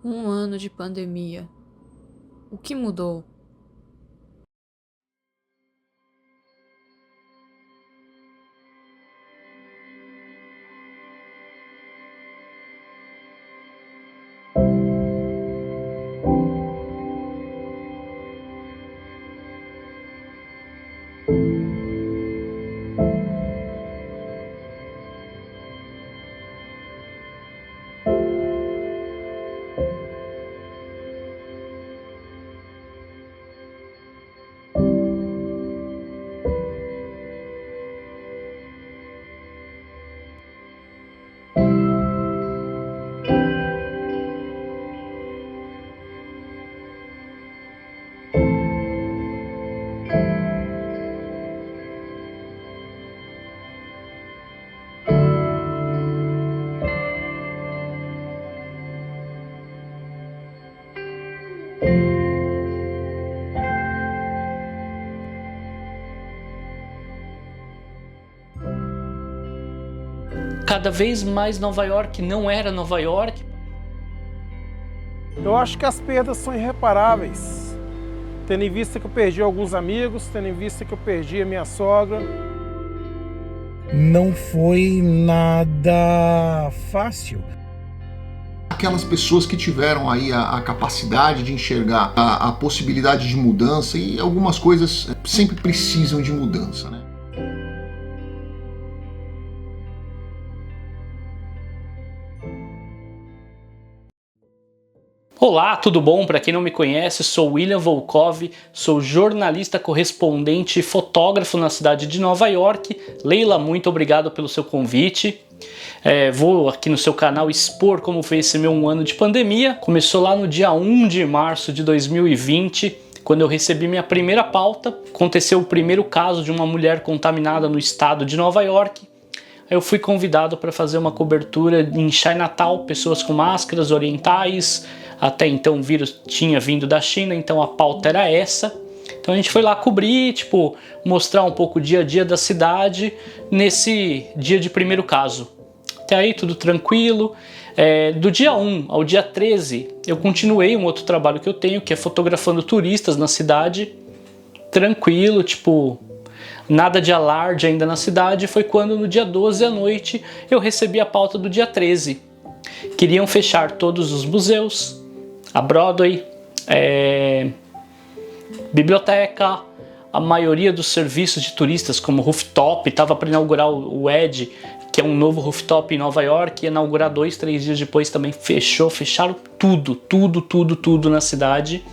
Um ano de pandemia. O que mudou? Cada vez mais Nova York não era Nova York. Eu acho que as perdas são irreparáveis, tendo em vista que eu perdi alguns amigos, tendo em vista que eu perdi a minha sogra. Não foi nada fácil. Aquelas pessoas que tiveram aí a capacidade de enxergar a possibilidade de mudança, e algumas coisas sempre precisam de mudança, né? Olá, tudo bom? Para quem não me conhece, sou William Volkov, sou jornalista correspondente e fotógrafo na cidade de Nova York. Leila, muito obrigado pelo seu convite. Vou aqui no seu canal expor como foi esse meu ano de pandemia. Começou lá no dia 1 de março de 2020, quando eu recebi minha primeira pauta. Aconteceu o primeiro caso de uma mulher contaminada no estado de Nova York. Eu fui convidado para fazer uma cobertura em Chinatown, pessoas com máscaras orientais. Até então o vírus tinha vindo da China, então a pauta era essa. Então a gente foi lá cobrir, mostrar um pouco o dia a dia da cidade nesse dia de primeiro caso. Até aí tudo tranquilo. Do dia 1 ao dia 13 eu continuei um outro trabalho que eu tenho, que é fotografando turistas na cidade. Tranquilo, nada de alarde ainda na cidade. Foi quando no dia 12 à noite eu recebi a pauta do dia 13. Queriam fechar todos os museus, a Broadway, biblioteca, a maioria dos serviços de turistas, como rooftop. Estava para inaugurar o Edge, que é um novo rooftop em Nova York, ia inaugurar 2, 3 dias depois, também fecharam tudo na cidade.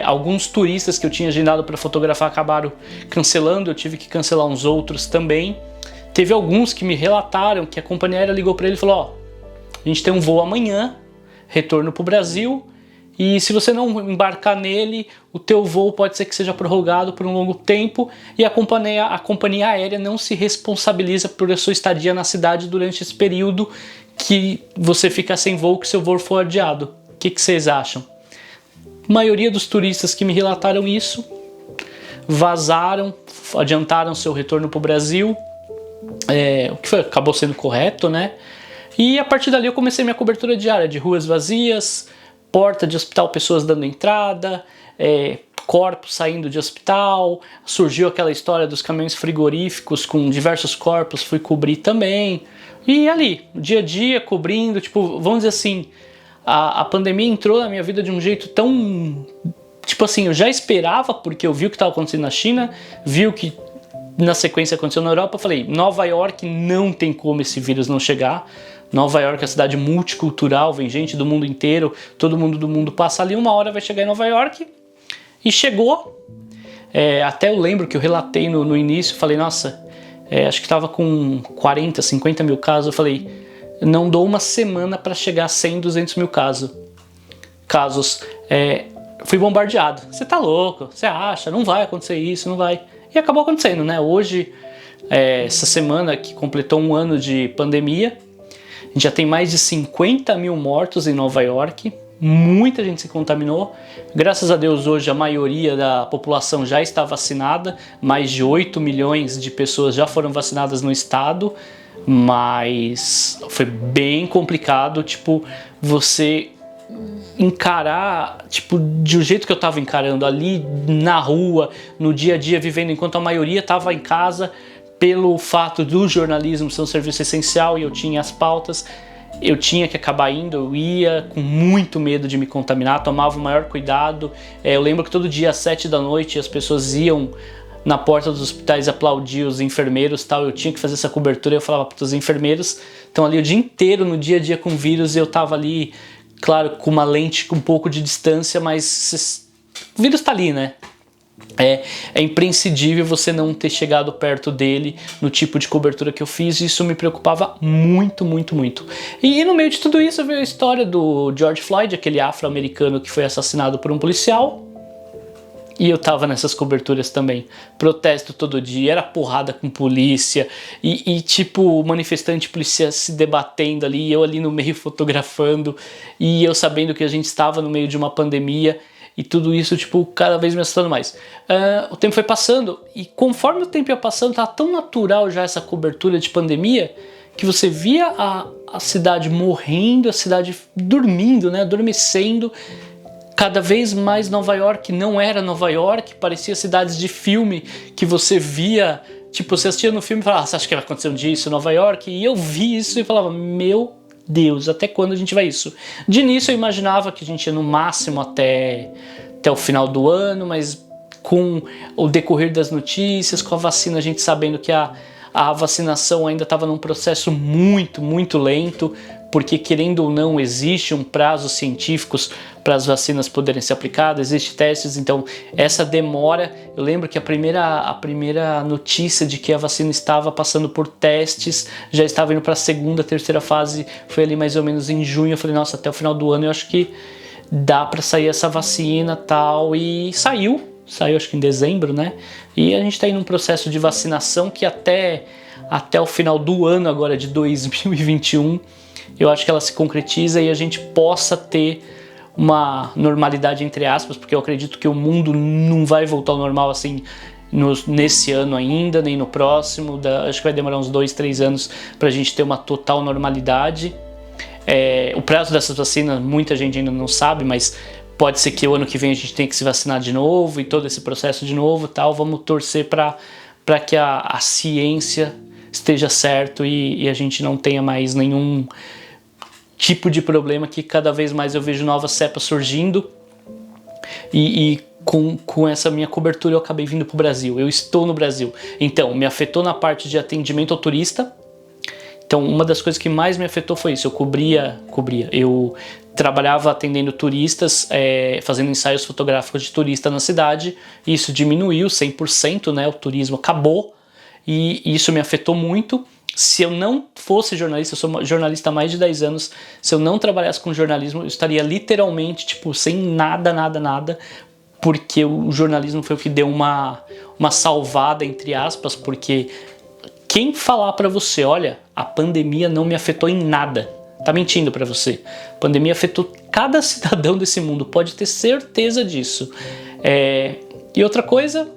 Alguns turistas que eu tinha agendado para fotografar acabaram cancelando, eu tive que cancelar uns outros também. Teve alguns que me relataram que a companhia aérea ligou para ele e falou: a gente tem um voo amanhã, retorno para o Brasil, e se você não embarcar nele, o teu voo pode ser que seja prorrogado por um longo tempo, e a companhia aérea não se responsabiliza por a sua estadia na cidade durante esse período que você fica sem voo, que seu voo for adiado. O que vocês acham? A maioria dos turistas que me relataram isso vazaram, adiantaram seu retorno para o Brasil, o que acabou sendo correto, né? E a partir dali eu comecei minha cobertura diária de ruas vazias, porta de hospital, pessoas dando entrada, corpos saindo de hospital. Surgiu aquela história dos caminhões frigoríficos com diversos corpos, fui cobrir também. E ali, dia a dia, cobrindo, vamos dizer assim, a pandemia entrou na minha vida de um jeito tão... eu já esperava, porque eu vi o que estava acontecendo na China, vi o que na sequência aconteceu na Europa. Falei, Nova York não tem como esse vírus não chegar. Nova York é uma cidade multicultural, vem gente do mundo inteiro, todo mundo do mundo passa ali, uma hora vai chegar em Nova York. E chegou. Até eu lembro que eu relatei no início, falei, nossa, acho que estava com 40, 50 mil casos. Eu falei, não dou uma semana para chegar a 100, 200 mil casos. Fui bombardeado. Você tá louco? Você acha? Não vai acontecer isso, não vai. E acabou acontecendo, né? Hoje, essa semana que completou um ano de pandemia, a gente já tem mais de 50 mil mortos em Nova York. Muita gente se contaminou. Graças a Deus, hoje a maioria da população já está vacinada. Mais de 8 milhões de pessoas já foram vacinadas no estado. Mas foi bem complicado, você encarar, tipo, de um jeito que eu tava encarando ali na rua, no dia a dia, vivendo, enquanto a maioria tava em casa, pelo fato do jornalismo ser um serviço essencial e eu tinha as pautas, eu tinha que acabar indo, eu ia com muito medo de me contaminar, tomava o maior cuidado. Eu lembro que todo dia às 7 da noite as pessoas iam na porta dos hospitais aplaudir os enfermeiros, tal. Eu tinha que fazer essa cobertura, eu falava para os enfermeiros estão ali o dia inteiro no dia a dia com vírus, e eu tava ali, claro, com uma lente com um pouco de distância, mas o vírus tá ali, né? É imprescindível você não ter chegado perto dele no tipo de cobertura que eu fiz, e isso me preocupava muito, muito, muito. E no meio de tudo isso veio a história do George Floyd, aquele afro-americano que foi assassinado por um policial, e eu tava nessas coberturas também. Protesto todo dia, era porrada com polícia, e tipo, manifestante, polícia se debatendo ali, eu ali no meio fotografando, e eu sabendo que a gente estava no meio de uma pandemia, e tudo isso, tipo, cada vez me assustando mais. O tempo foi passando, e conforme o tempo ia passando, tava tão natural já essa cobertura de pandemia, que você via a cidade morrendo, a cidade dormindo, né, adormecendo. Cada vez mais Nova York não era Nova York, parecia cidades de filme que você via, tipo, você assistia no filme e falava, você acha que vai acontecer um dia isso em Nova York? E eu vi isso e falava, meu Deus, até quando a gente vai isso? De início eu imaginava que a gente ia no máximo até o final do ano, mas com o decorrer das notícias, com a vacina, a gente sabendo que a vacinação ainda estava num processo muito, muito lento, porque querendo ou não existe um prazo científico para as vacinas poderem ser aplicadas, existem testes, então essa demora. Eu lembro que a primeira notícia de que a vacina estava passando por testes, já estava indo para a segunda, terceira fase, foi ali mais ou menos em junho. Eu falei, nossa, até o final do ano eu acho que dá para sair essa vacina, tal, e saiu acho que em dezembro, né? E a gente está aí num processo de vacinação que até o final do ano agora de 2021, eu acho que ela se concretiza e a gente possa ter uma normalidade entre aspas, porque eu acredito que o mundo não vai voltar ao normal assim nesse ano ainda, nem no próximo. Acho que vai demorar uns 2, 3 anos para a gente ter uma total normalidade. O prazo dessas vacinas, muita gente ainda não sabe, mas pode ser que o ano que vem a gente tenha que se vacinar de novo e todo esse processo de novo, tal. Vamos torcer para que a ciência esteja certo e a gente não tenha mais nenhum tipo de problema, que cada vez mais eu vejo novas cepas surgindo. E com essa minha cobertura eu acabei vindo para o Brasil. Eu estou no Brasil. Então, me afetou na parte de atendimento ao turista. Então, uma das coisas que mais me afetou foi isso. Eu trabalhava atendendo turistas, fazendo ensaios fotográficos de turista na cidade. Isso diminuiu 100%, né? O turismo acabou e isso me afetou muito. Se eu não fosse jornalista, eu sou jornalista há mais de 10 anos, se eu não trabalhasse com jornalismo, eu estaria literalmente, tipo, sem nada, porque o jornalismo foi o que deu uma salvada, entre aspas, porque quem falar pra você, olha, a pandemia não me afetou em nada, tá mentindo pra você. A pandemia afetou cada cidadão desse mundo, pode ter certeza disso. E outra coisa,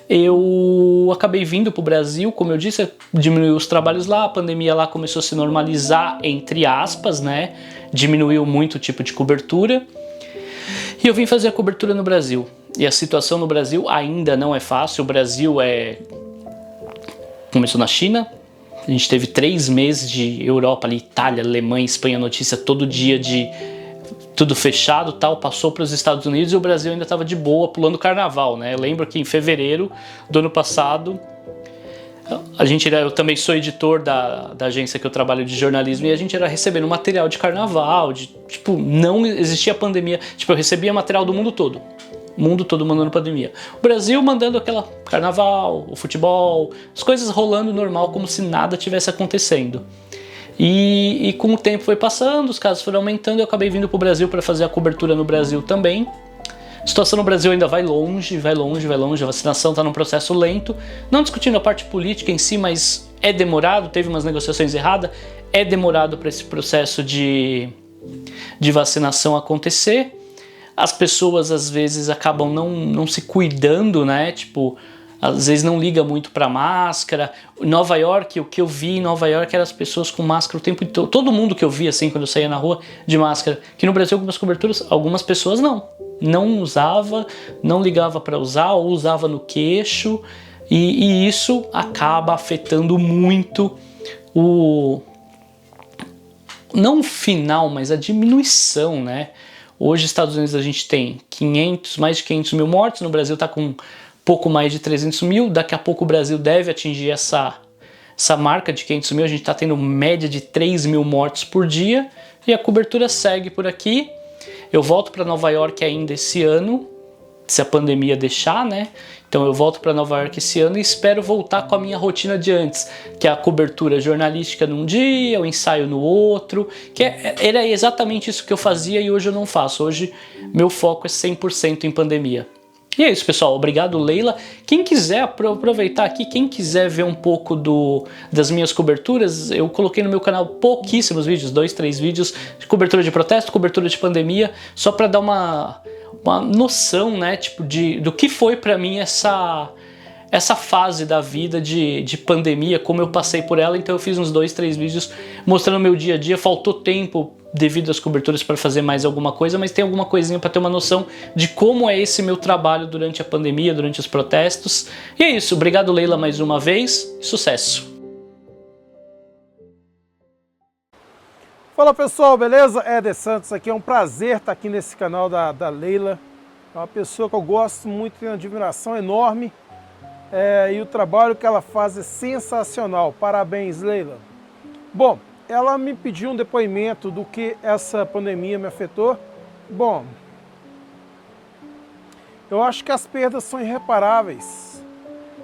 eu acabei vindo pro Brasil, como eu disse, diminuiu os trabalhos lá, a pandemia lá começou a se normalizar, entre aspas, né? Diminuiu muito o tipo de cobertura. E eu vim fazer a cobertura no Brasil. E a situação no Brasil ainda não é fácil. O Brasil começou na China, a gente teve 3 meses de Europa ali, Itália, Alemanha, Espanha, notícia todo dia de tudo fechado, tal, passou para os Estados Unidos e o Brasil ainda estava de boa, pulando carnaval, né? Eu lembro que em fevereiro do ano passado, eu também sou editor da agência que eu trabalho de jornalismo, e a gente era recebendo material de carnaval, tipo, não existia pandemia, tipo, eu recebia material do mundo todo mandando pandemia. O Brasil mandando aquela carnaval, o futebol, as coisas rolando normal, como se nada tivesse acontecendo. E com o tempo foi passando, os casos foram aumentando, eu acabei vindo para o Brasil para fazer a cobertura no Brasil também. A situação no Brasil ainda vai longe, a vacinação está num processo lento, não discutindo a parte política em si, mas é demorado, teve umas negociações erradas, é demorado para esse processo de vacinação acontecer. As pessoas às vezes acabam não se cuidando, né? Tipo, às vezes não liga muito para máscara. Nova York, o que eu vi em Nova York eram as pessoas com máscara o tempo todo. Todo mundo que eu vi assim quando eu saía na rua de máscara. Que no Brasil algumas coberturas, algumas pessoas não usava, não ligava para usar ou usava no queixo, e isso acaba afetando muito não o final, mas a diminuição, né? Hoje nos Estados Unidos a gente tem mais de 500 mil mortos, no Brasil está com pouco mais de 300 mil, daqui a pouco o Brasil deve atingir essa marca de 500 mil, a gente está tendo média de 3 mil mortos por dia, e a cobertura segue por aqui. Eu volto para Nova York ainda esse ano, se a pandemia deixar, né? Então eu volto para Nova York esse ano e espero voltar com a minha rotina de antes, que é a cobertura jornalística num dia, o ensaio no outro, que era exatamente isso que eu fazia e hoje eu não faço. Hoje meu foco é 100% em pandemia. E é isso, pessoal. Obrigado, Leila. Quem quiser aproveitar aqui, quem quiser ver um pouco das minhas coberturas, eu coloquei no meu canal pouquíssimos vídeos, 2, 3 vídeos de cobertura de protesto, cobertura de pandemia, só para dar uma noção, né, tipo, do que foi para mim essa fase da vida de pandemia, como eu passei por ela. Então eu fiz uns 2, 3 vídeos mostrando o meu dia a dia. Faltou tempo devido às coberturas para fazer mais alguma coisa, mas tem alguma coisinha para ter uma noção de como é esse meu trabalho durante a pandemia, durante os protestos. E é isso. Obrigado, Leila, mais uma vez. Sucesso! Fala pessoal, beleza? Éder Santos aqui, é um prazer estar aqui nesse canal da Leila. É uma pessoa que eu gosto muito, tenho uma admiração enorme, e o trabalho que ela faz é sensacional. Parabéns, Leila. Bom, ela me pediu um depoimento do que essa pandemia me afetou. Bom, eu acho que as perdas são irreparáveis,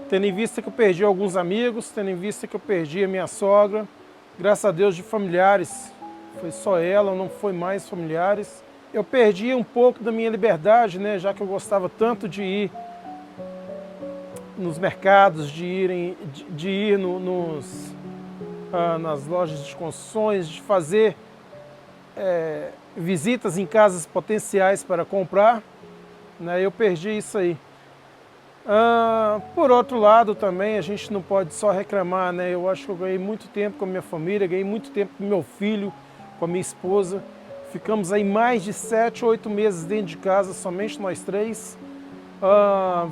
tendo em vista que eu perdi alguns amigos, tendo em vista que eu perdi a minha sogra, graças a Deus de familiares. Foi só ela, não foi mais familiares. Eu perdi um pouco da minha liberdade, né, já que eu gostava tanto de ir nos mercados, de ir nas lojas de construções, de fazer visitas em casas potenciais para comprar, né, eu perdi isso aí. Por outro lado também, a gente não pode só reclamar, né, eu acho que eu ganhei muito tempo com a minha família, ganhei muito tempo com meu filho, com a minha esposa. Ficamos aí mais de 7, 8 meses dentro de casa, somente nós três.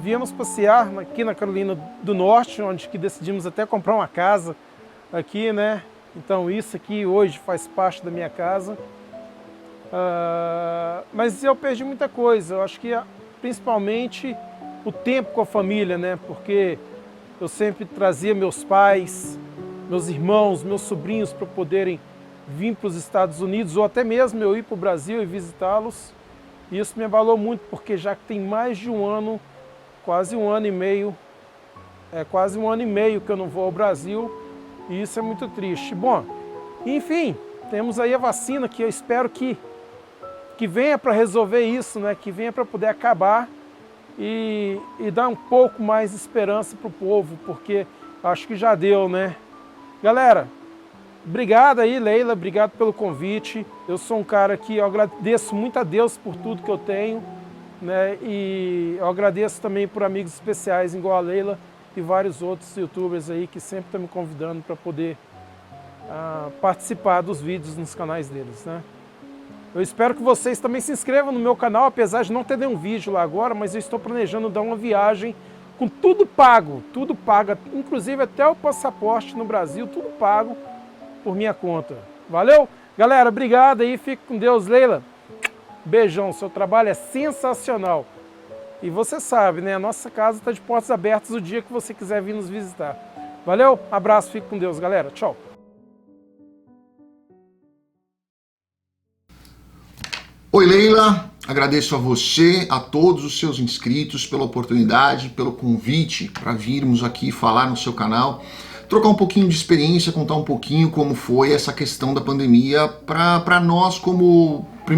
Viemos passear aqui na Carolina do Norte, onde que decidimos até comprar uma casa aqui, né? Então isso aqui hoje faz parte da minha casa. Mas eu perdi muita coisa, eu acho que principalmente o tempo com a família, né? Porque eu sempre trazia meus pais, meus irmãos, meus sobrinhos para poderem vir para os Estados Unidos, ou até mesmo eu ir para o Brasil e visitá-los. E isso me abalou muito, porque já que tem mais de um ano, quase um ano e meio que eu não vou ao Brasil, e isso é muito triste. Bom, enfim, temos aí a vacina que eu espero que venha para resolver isso, né? Que venha para poder acabar e dar um pouco mais de esperança para o povo, porque acho que já deu, né? Galera, obrigado aí, Leila, obrigado pelo convite. Eu sou um cara que eu agradeço muito a Deus por tudo que eu tenho, né? E eu agradeço também por amigos especiais igual a Leila e vários outros youtubers aí que sempre estão me convidando para poder participar dos vídeos nos canais deles, né? Eu espero que vocês também se inscrevam no meu canal, apesar de não ter nenhum vídeo lá agora, mas eu estou planejando dar uma viagem com tudo pago, inclusive até o passaporte no Brasil, tudo pago por minha conta. Valeu? Galera, obrigado aí, fique com Deus. Leila, beijão, seu trabalho é sensacional. E você sabe, né, a nossa casa está de portas abertas o dia que você quiser vir nos visitar. Valeu? Abraço, fique com Deus, galera. Tchau. Oi, Leila, agradeço a você, a todos os seus inscritos pela oportunidade, pelo convite para virmos aqui falar no seu canal, trocar um pouquinho de experiência, contar um pouquinho como foi essa questão da pandemia para nós,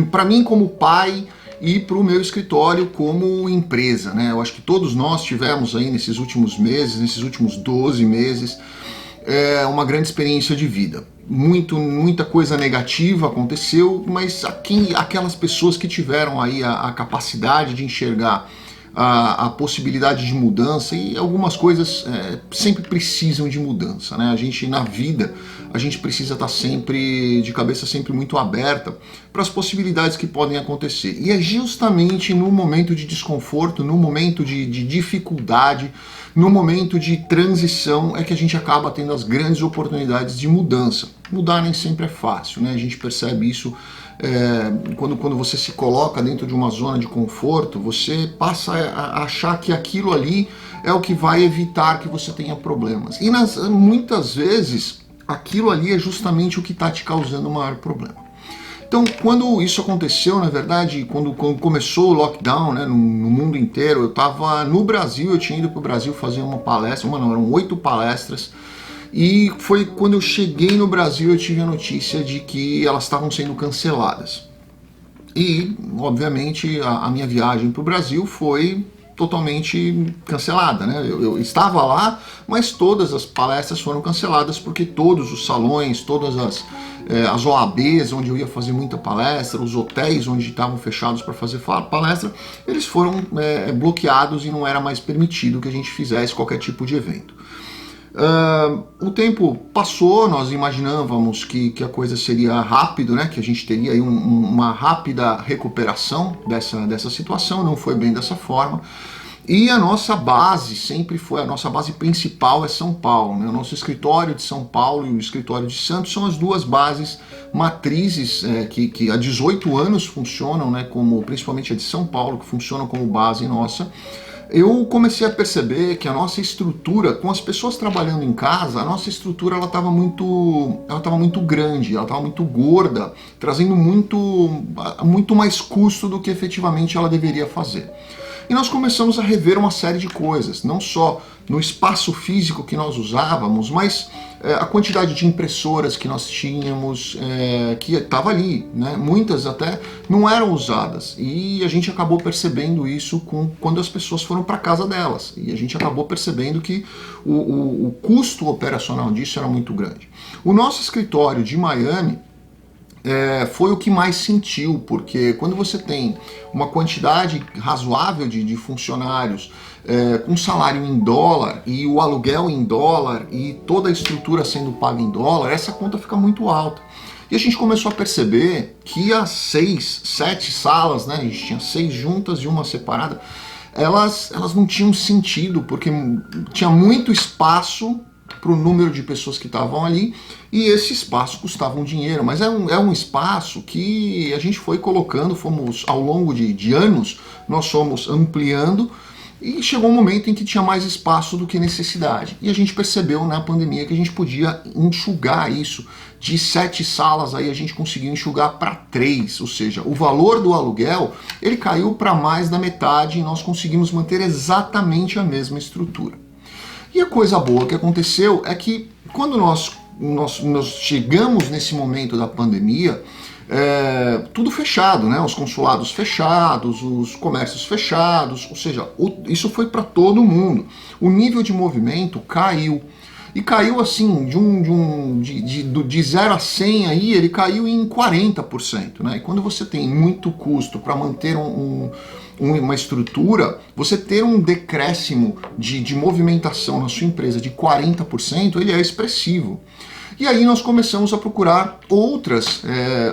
para mim como pai e para o meu escritório como empresa, né? Eu acho que todos nós tivemos aí nesses últimos meses, nesses últimos 12 meses, uma grande experiência de vida. Muita coisa negativa aconteceu, mas aquelas pessoas que tiveram aí a capacidade de enxergar a possibilidade de mudança, e algumas coisas sempre precisam de mudança, né? A gente, na vida, a gente precisa estar sempre de cabeça sempre muito aberta para as possibilidades que podem acontecer. E é justamente no momento de desconforto, no momento de dificuldade, no momento de transição é que a gente acaba tendo as grandes oportunidades de mudança. Mudar nem sempre é fácil, né? A gente percebe isso quando você se coloca dentro de uma zona de conforto, você passa a achar que aquilo ali é o que vai evitar que você tenha problemas. E muitas vezes aquilo ali é justamente o que está te causando o maior problema. Então, quando isso aconteceu, na verdade, quando começou o lockdown, né, no mundo inteiro, eu estava no Brasil, eu tinha ido para o Brasil fazer uma palestra, eram 8 palestras, e foi quando eu cheguei no Brasil eu tive a notícia de que elas estavam sendo canceladas. E, obviamente, a minha viagem para o Brasil foi totalmente cancelada, né? Eu estava lá, mas todas as palestras foram canceladas porque todos os salões, todas as OABs onde eu ia fazer muita palestra, os hotéis onde estavam fechados para fazer palestra, eles foram bloqueados e não era mais permitido que a gente fizesse qualquer tipo de evento. O tempo passou, nós imaginávamos que a coisa seria rápido, né? Que a gente teria aí uma rápida recuperação dessa situação, não foi bem dessa forma. E a nossa base sempre foi, a nossa base principal é São Paulo, né? O nosso escritório de São Paulo e o escritório de Santos são as duas bases matrizes que há 18 anos funcionam, né? Principalmente a de São Paulo, que funcionam como base nossa. Eu comecei a perceber que a nossa estrutura, com as pessoas trabalhando em casa, a nossa estrutura ela estava muito grande, ela estava muito gorda, trazendo muito mais custo do que efetivamente ela deveria fazer. E nós começamos a rever uma série de coisas, não só no espaço físico que nós usávamos, mas a quantidade de impressoras que nós tínhamos, que estava ali, né? Muitas até não eram usadas, e a gente acabou percebendo isso quando as pessoas foram para casa delas, e a gente acabou percebendo que o custo operacional disso era muito grande. O nosso escritório de Miami foi o que mais sentiu, porque quando você tem uma quantidade razoável de funcionários com salário em dólar e o aluguel em dólar e toda a estrutura sendo paga em dólar, essa conta fica muito alta. E a gente começou a perceber que as 6, 7 salas, né, a gente tinha 6 juntas e uma separada, elas não tinham sentido, porque tinha muito espaço para o número de pessoas que estavam ali, e esse espaço custava um dinheiro, mas é um espaço que a gente foi colocando, fomos ao longo de anos, nós fomos ampliando, e chegou um momento em que tinha mais espaço do que necessidade. E a gente percebeu na pandemia que a gente podia enxugar isso. De 7 salas aí a gente conseguiu enxugar para 3, ou seja, o valor do aluguel ele caiu para mais da metade e nós conseguimos manter exatamente a mesma estrutura. E a coisa boa que aconteceu é que quando nós chegamos nesse momento da pandemia, tudo fechado, né? Os consulados fechados, os comércios fechados, ou seja, isso foi para todo mundo. O nível de movimento caiu. E caiu assim, de 0 a 100 aí, ele caiu em 40%. Né? E quando você tem muito custo para manter uma estrutura, você ter um decréscimo de movimentação na sua empresa de 40%, ele é expressivo. E aí nós começamos a procurar outras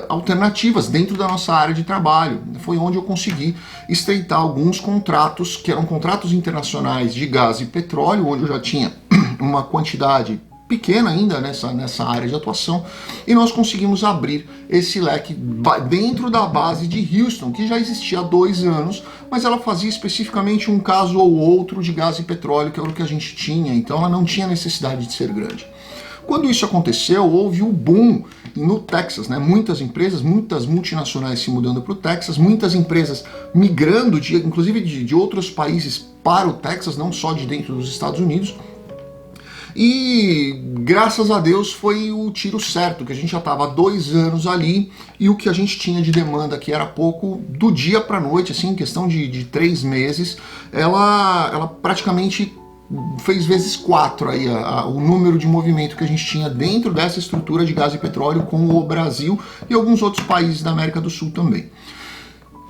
alternativas dentro da nossa área de trabalho. Foi onde eu consegui estreitar alguns contratos, que eram contratos internacionais de gás e petróleo, onde eu já tinha uma quantidade pequena ainda nessa área de atuação, e nós conseguimos abrir esse leque dentro da base de Houston, que já existia há 2 anos, mas ela fazia especificamente um caso ou outro de gás e petróleo, que era o que a gente tinha, então ela não tinha necessidade de ser grande. Quando isso aconteceu, houve um boom no Texas, né? Muitas empresas, muitas multinacionais se mudando para o Texas, muitas empresas migrando, inclusive de outros países para o Texas, não só de dentro dos Estados Unidos. E graças a Deus foi o tiro certo, que a gente já estava há 2 anos ali e o que a gente tinha de demanda que era pouco, do dia para a noite, assim, em questão de 3 meses, ela praticamente fez vezes 4 aí o número de movimento que a gente tinha dentro dessa estrutura de gás e petróleo com o Brasil e alguns outros países da América do Sul também.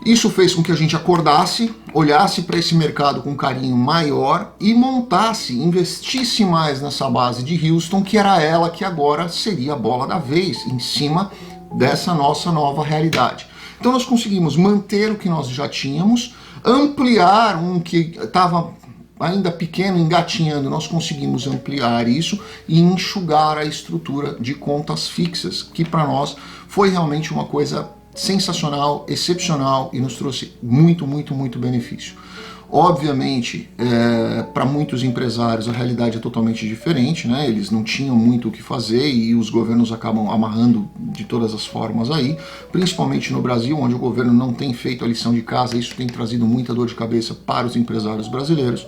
Isso fez com que a gente acordasse, olhasse para esse mercado com um carinho maior e montasse, investisse mais nessa base de Houston, que era ela que agora seria a bola da vez em cima dessa nossa nova realidade. Então nós conseguimos manter o que nós já tínhamos, ampliar um que estava ainda pequeno, engatinhando, nós conseguimos ampliar isso e enxugar a estrutura de contas fixas, que para nós foi realmente uma coisa sensacional, excepcional e nos trouxe muito, muito, muito benefício. Obviamente, para muitos empresários a realidade é totalmente diferente, né? Eles não tinham muito o que fazer e os governos acabam amarrando de todas as formas aí, principalmente no Brasil, onde o governo não tem feito a lição de casa. Isso tem trazido muita dor de cabeça para os empresários brasileiros,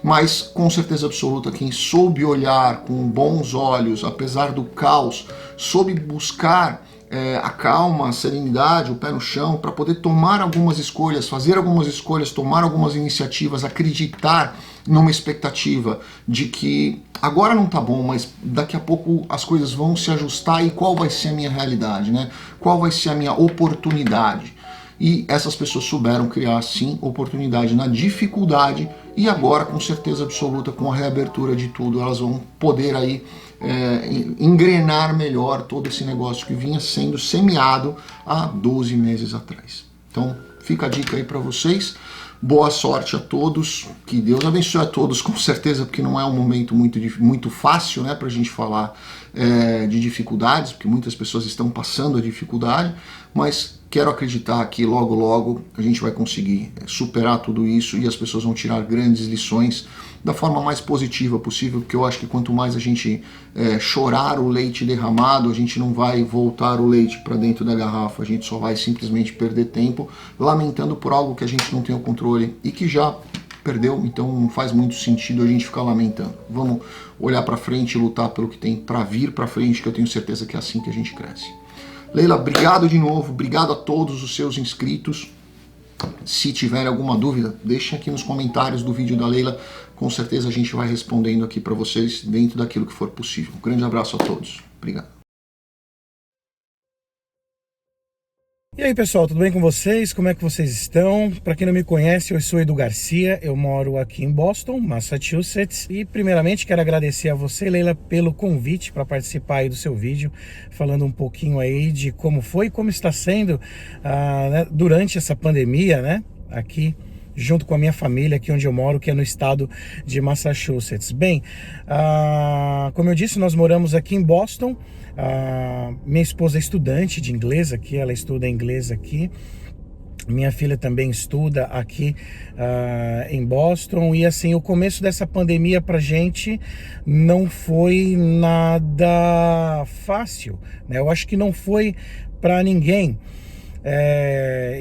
mas com certeza absoluta quem soube olhar com bons olhos, apesar do caos, soube buscar a calma, a serenidade, o pé no chão, para poder tomar algumas escolhas, fazer algumas escolhas, tomar algumas iniciativas, acreditar numa expectativa de que agora não tá bom, mas daqui a pouco as coisas vão se ajustar e qual vai ser a minha realidade, né? Qual vai ser a minha oportunidade? E essas pessoas souberam criar, sim, oportunidade na dificuldade e agora, com certeza absoluta, com a reabertura de tudo, elas vão poder aí engrenar melhor todo esse negócio que vinha sendo semeado há 12 meses atrás. Então, fica a dica aí para vocês. Boa sorte a todos, que Deus abençoe a todos, com certeza, porque não é um momento muito fácil, né, para a gente falar de dificuldades, porque muitas pessoas estão passando a dificuldade, mas quero acreditar que logo, logo a gente vai conseguir superar tudo isso e as pessoas vão tirar grandes lições da forma mais positiva possível, porque eu acho que quanto mais a gente chorar o leite derramado, a gente não vai voltar o leite para dentro da garrafa, a gente só vai simplesmente perder tempo lamentando por algo que a gente não tem o controle e que já perdeu, então não faz muito sentido a gente ficar lamentando. Vamos olhar para frente e lutar pelo que tem para vir para frente, que eu tenho certeza que é assim que a gente cresce. Leila, obrigado de novo, obrigado a todos os seus inscritos. Se tiver alguma dúvida, deixem aqui nos comentários do vídeo da Leila, com certeza a gente vai respondendo aqui para vocês dentro daquilo que for possível. Um grande abraço a todos, obrigado. E aí pessoal, tudo bem com vocês? Como é que vocês estão? Para quem não me conhece, eu sou Edu Garcia, eu moro aqui em Boston, Massachusetts. E primeiramente quero agradecer a você, Leila, pelo convite para participar aí do seu vídeo, falando um pouquinho aí de como foi e como está sendo né, durante essa pandemia, né? Aqui junto com a minha família, aqui onde eu moro, que é no estado de Massachusetts. Bem, como eu disse, nós moramos aqui em Boston. Minha esposa é estudante de inglês aqui, ela estuda inglês aqui. Minha filha também estuda aqui em Boston. E assim, o começo dessa pandemia pra gente não foi nada fácil, né? Eu acho que não foi para ninguém.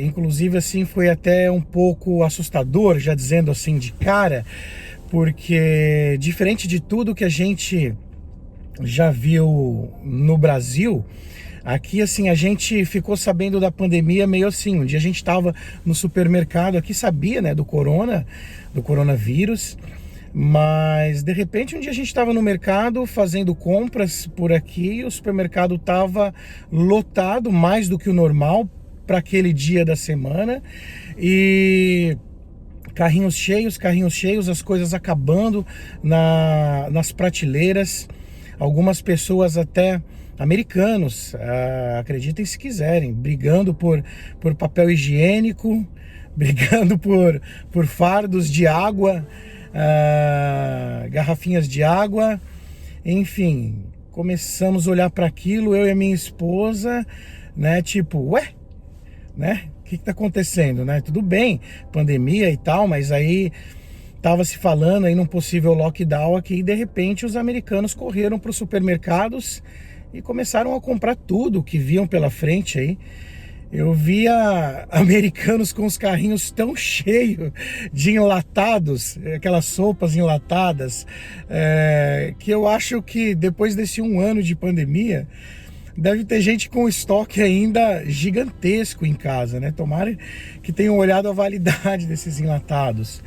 Inclusive assim, foi até um pouco assustador, já dizendo assim de cara, porque diferente de tudo que a gente já viu no Brasil, aqui assim a gente ficou sabendo da pandemia meio assim, um dia a gente estava no supermercado aqui, sabia, né, do coronavírus, mas de repente um dia a gente estava no mercado fazendo compras por aqui e o supermercado estava lotado mais do que o normal para aquele dia da semana e carrinhos cheios, as coisas acabando nas prateleiras. Algumas pessoas até americanos, acreditem se quiserem, brigando por papel higiênico, brigando por fardos de água, garrafinhas de água, enfim, começamos a olhar para aquilo, eu e a minha esposa, né, tipo, ué, né, o que está acontecendo, né, tudo bem, pandemia e tal, mas aí estava se falando aí num possível lockdown aqui e de repente os americanos correram para os supermercados e começaram a comprar tudo que viam pela frente aí. Eu via americanos com os carrinhos tão cheios de enlatados, aquelas sopas enlatadas, que eu acho que depois desse 1 ano de pandemia, deve ter gente com estoque ainda gigantesco em casa, né? Tomara que tenham olhado a validade desses enlatados.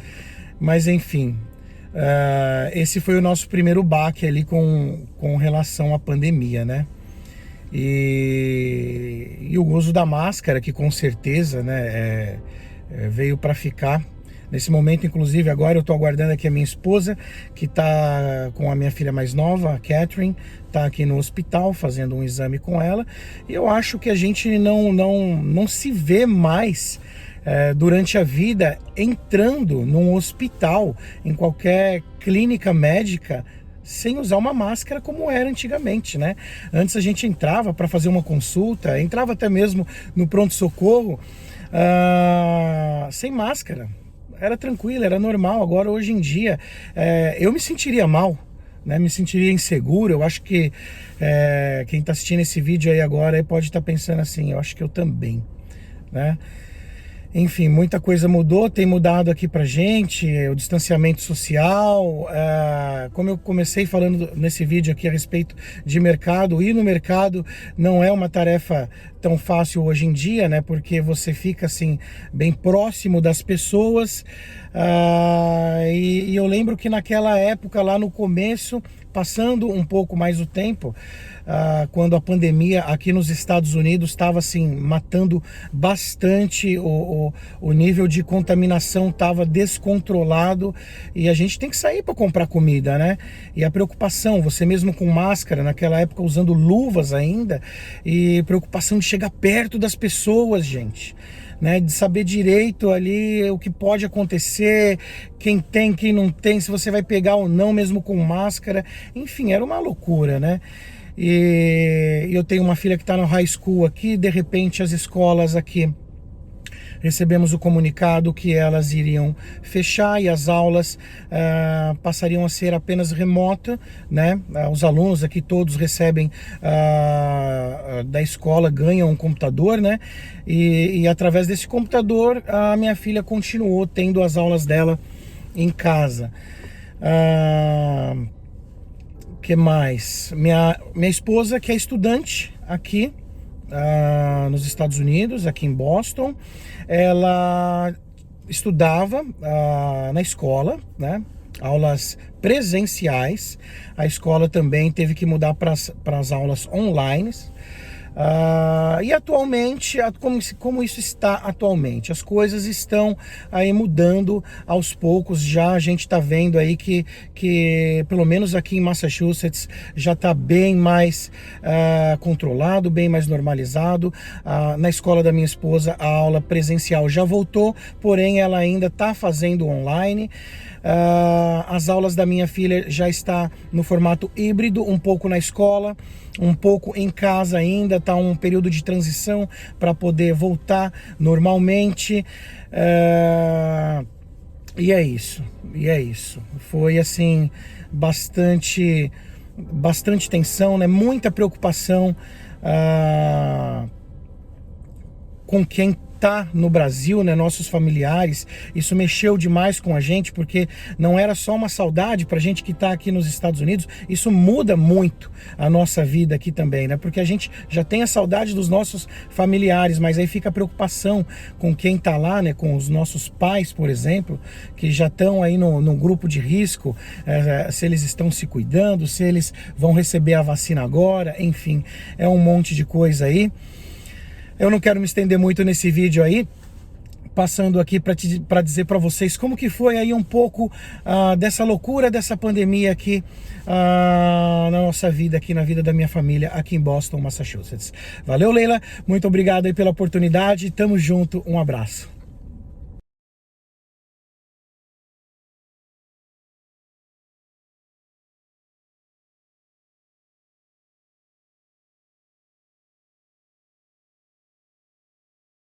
Mas enfim, esse foi o nosso primeiro baque ali com relação à pandemia, né? E o uso da máscara, que com certeza, né, veio para ficar. Nesse momento, inclusive, agora eu estou aguardando aqui a minha esposa, que está com a minha filha mais nova, a Catherine, está aqui no hospital fazendo um exame com ela. E eu acho que a gente não se vê mais durante a vida entrando num hospital, em qualquer clínica médica, sem usar uma máscara como era antigamente, né? Antes a gente entrava para fazer uma consulta, entrava até mesmo no pronto-socorro sem máscara. Era tranquilo, era normal. Agora, hoje em dia, eu me sentiria mal, né? Me sentiria inseguro. Eu acho que quem está assistindo esse vídeo aí agora pode estar pensando assim, eu acho que eu também, né? Enfim, muita coisa mudou, tem mudado aqui pra gente, o distanciamento social, como eu comecei falando nesse vídeo aqui a respeito de mercado, ir no mercado não é uma tarefa tão fácil hoje em dia, né, porque você fica assim, bem próximo das pessoas, e eu lembro que naquela época, lá no começo, passando um pouco mais o tempo, quando a pandemia aqui nos Estados Unidos estava assim, matando bastante, o nível de contaminação estava descontrolado e a gente tem que sair para comprar comida, né? E a preocupação, você mesmo com máscara, naquela época usando luvas ainda, e preocupação de chegar perto das pessoas, gente. Né, de saber direito ali o que pode acontecer, quem tem, quem não tem, se você vai pegar ou não, mesmo com máscara. Enfim, era uma loucura, né? E eu tenho uma filha que está no high school aqui, de repente as escolas aqui recebemos o comunicado que elas iriam fechar e as aulas passariam a ser apenas remota, né? Os alunos aqui todos recebem da escola, ganham um computador, né? E através desse computador a minha filha continuou tendo as aulas dela em casa. Que mais? Minha esposa, que é estudante aqui nos Estados Unidos, aqui em Boston, ela estudava na escola, né? Aulas presenciais. A escola também teve que mudar para as aulas online. E atualmente, como isso está atualmente? As coisas estão aí mudando aos poucos. Já a gente está vendo aí que pelo menos aqui em Massachusetts já está bem mais controlado, bem mais normalizado. Na escola da minha esposa a aula presencial já voltou, porém ela ainda está fazendo online. As aulas da minha filha já está no formato híbrido, um pouco na escola, um pouco em casa ainda, está um período de transição para poder voltar normalmente. E é isso. Foi assim, bastante tensão, né? Muita preocupação com quem tá no Brasil, né, nossos familiares. Isso mexeu demais com a gente, porque não era só uma saudade pra gente que tá aqui nos Estados Unidos, isso muda muito a nossa vida aqui também, né, porque a gente já tem a saudade dos nossos familiares, mas aí fica a preocupação com quem tá lá, né, com os nossos pais, por exemplo, que já estão aí no grupo de risco, se eles estão se cuidando, se eles vão receber a vacina agora, enfim, é um monte de coisa aí. Eu não quero me estender muito nesse vídeo aí, passando aqui para dizer para vocês como que foi aí um pouco dessa loucura, dessa pandemia aqui na nossa vida, aqui na vida da minha família, aqui em Boston, Massachusetts. Valeu, Leila, muito obrigado aí pela oportunidade, tamo junto, um abraço.